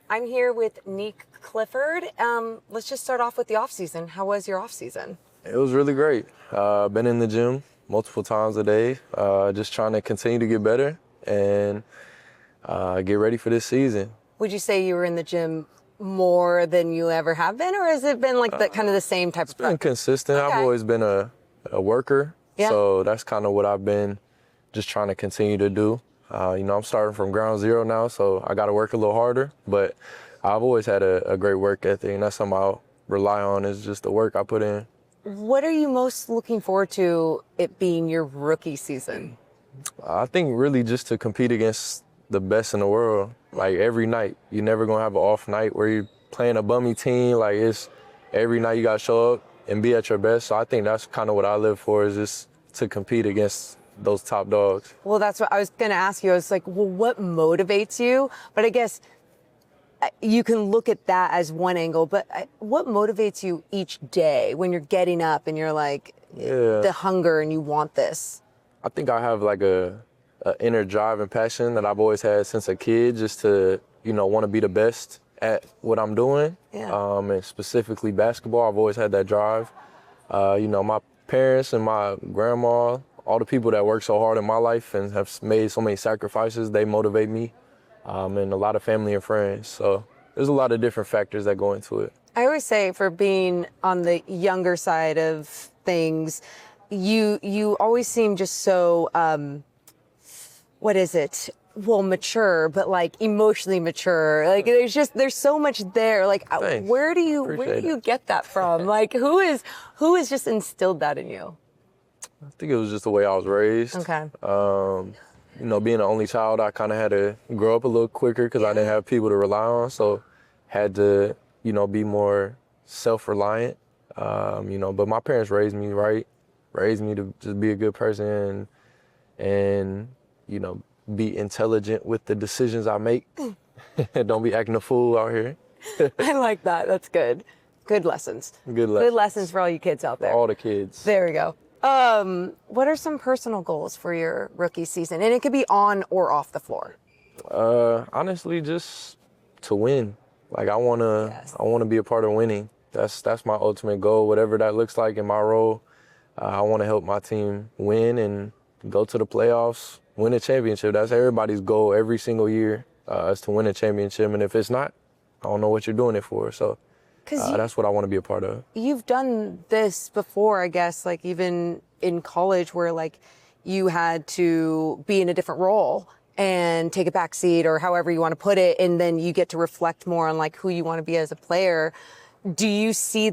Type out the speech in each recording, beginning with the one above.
I'm here with Nique Clifford. Let's just start off with the off season. How was your off season? It was really great. Been in the gym multiple times a day, just trying to continue to get better and get ready for this season. Would you say you were in the gym more than you ever have been, or has it been like the kind of the same type of It's been consistent. Okay. I've always been a worker, Yeah. so that's kind of what I've been just trying to continue to do. I'm starting from ground zero now, so I got to work a little harder, but I've always had a great work ethic, and that's something I'll rely on is just the work I put in. What are you most looking forward to it being your rookie season? I think really just to compete against the best in the world, like every night. You're never going to have an off night where you're playing a bummy team. Like it's every night you got to show up and be at your best. So I think that's kind of what I live for, is just to compete against those top dogs. Well, that's what I was going to ask you. I was like, well, what motivates you? But I guess you can look at that as one angle, but what motivates you each day when you're getting up and you're like, the hunger and you want this? I think I have like a inner drive and passion that I've always had since a kid, just to, want to be the best at what I'm doing. Yeah. And specifically basketball, I've always had that drive. My parents and my grandma, all the people that work so hard in my life and have made so many sacrifices, they motivate me, and a lot of family and friends. So there's a lot of different factors that go into it. I always say, for being on the younger side of things, you always seem just so, mature, but like emotionally mature. Like there's so much there. Like Thanks. where do you get that from? Like who has just instilled that in you? I think it was just the way I was raised. Okay. Being an only child, I kind of had to grow up a little quicker because I didn't have people to rely on. So had to, be more self-reliant. But my parents raised me right, raised me to just be a good person and be intelligent with the decisions I make. Don't be acting a fool out here. I like that. That's good. Good lessons. Good lessons. Good lessons for all you kids out there. For all the kids. There we go. What are some personal goals for your rookie season? And it could be on or off the floor. Honestly, just to win. Like I wanna be a part of winning. That's my ultimate goal. Whatever that looks like in my role, I want to help my team win and go to the playoffs, win a championship. That's everybody's goal every single year, is to win a championship. And if it's not, I don't know what you're doing it for. So that's what I want to be a part of. You've done this before, I guess, like even in college where like you had to be in a different role and take a back seat or however you want to put it. And then you get to reflect more on like who you want to be as a player. Do you see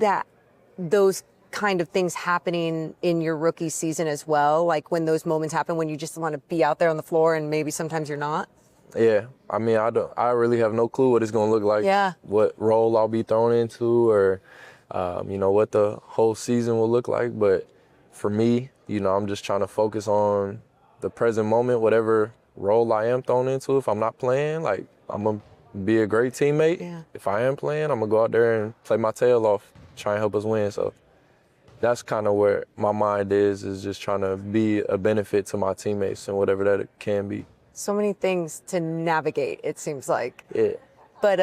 those kind of things happening in your rookie season as well? Like when those moments happen when you just want to be out there on the floor and maybe sometimes you're not? Yeah, I mean, I really have no clue what it's going to look like. Yeah. What role I'll be thrown into or, what the whole season will look like. But for me, I'm just trying to focus on the present moment, whatever role I am thrown into. If I'm not playing, like, I'm going to be a great teammate. Yeah. If I am playing, I'm going to go out there and play my tail off, try and help us win. So that's kind of where my mind is just trying to be a benefit to my teammates and whatever that it can be. So many things to navigate, it seems like. Yeah. But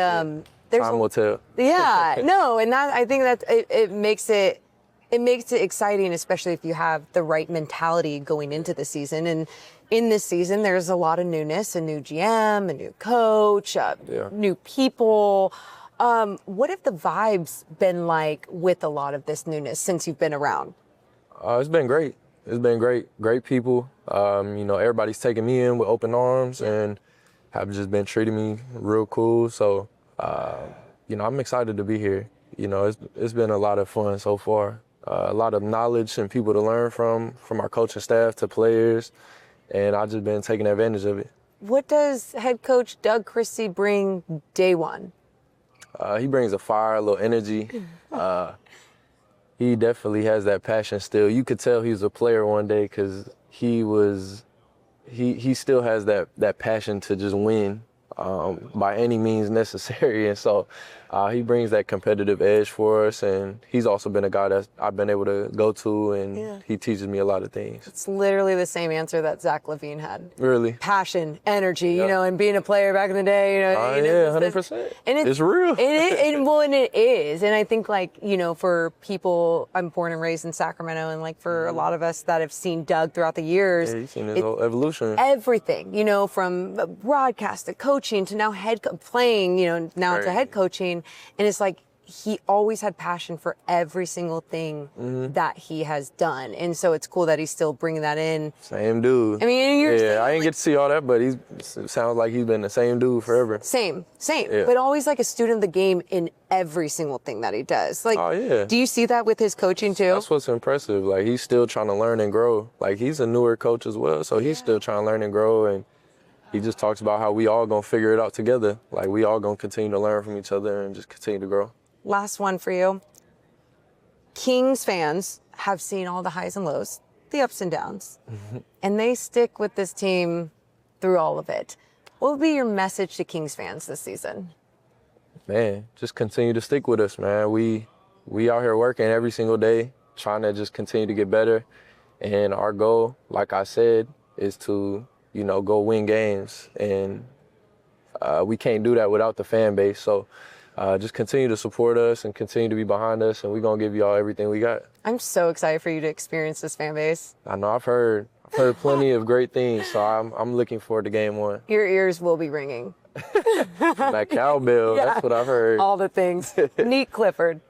there's time will tell. Yeah, no, and that I think that it makes it exciting, especially if you have the right mentality going into the season. And in this season, there's a lot of newness, a new GM, a new coach, new people. What have the vibes been like with a lot of this newness since you've been around? It's been great. It's been great. Great people. Everybody's taking me in with open arms and have just been treating me real cool. So, I'm excited to be here. It's been a lot of fun so far. A lot of knowledge and people to learn from our coaching staff to players. And I've just been taking advantage of it. What does head coach Doug Christie bring day one? He brings a fire, a little energy. He definitely has that passion still. You could tell he was a player one day because he still has that passion to just win by any means necessary. And so he brings that competitive edge for us. And he's also been a guy that I've been able to go to, and he teaches me a lot of things. It's literally the same answer that Zach LaVine had. Really? Passion, energy, you know, and being a player back in the day, you know. Yeah, 100%. And it's real. And it is. And I think, like, you know, for people, I'm born and raised in Sacramento, and like for a lot of us that have seen Doug throughout the years. Yeah, you've seen his whole evolution. Everything, you know, from broadcast to coaching to now playing, you know, now to head coaching. And it's like, he always had passion for every single thing that he has done. And so it's cool that he's still bringing that in. Same dude. I mean, I didn't get to see all that, but it sounds like he's been the same dude forever. Same. Yeah. But always like a student of the game in every single thing that he does. Like, do you see that with his coaching too? That's what's impressive. Like, he's still trying to learn and grow. Like, he's a newer coach as well, so he's still trying to learn and grow. And he just talks about how we all gonna figure it out together. Like, we all gonna continue to learn from each other and just continue to grow. Last one for you. Kings fans have seen all the highs and lows, the ups and downs, and they stick with this team through all of it. What would be your message to Kings fans this season? Man, just continue to stick with us, man. We out here working every single day, trying to just continue to get better. And our goal, like I said, is to, you know, go win games. And we can't do that without the fan base. So just continue to support us and continue to be behind us, and we're going to give y'all everything we got. I'm so excited for you to experience this fan base. I know, I've heard plenty of great things, so I'm looking forward to game one. Your ears will be ringing. That cowbell, that's what I've heard. All the things. Nique Clifford,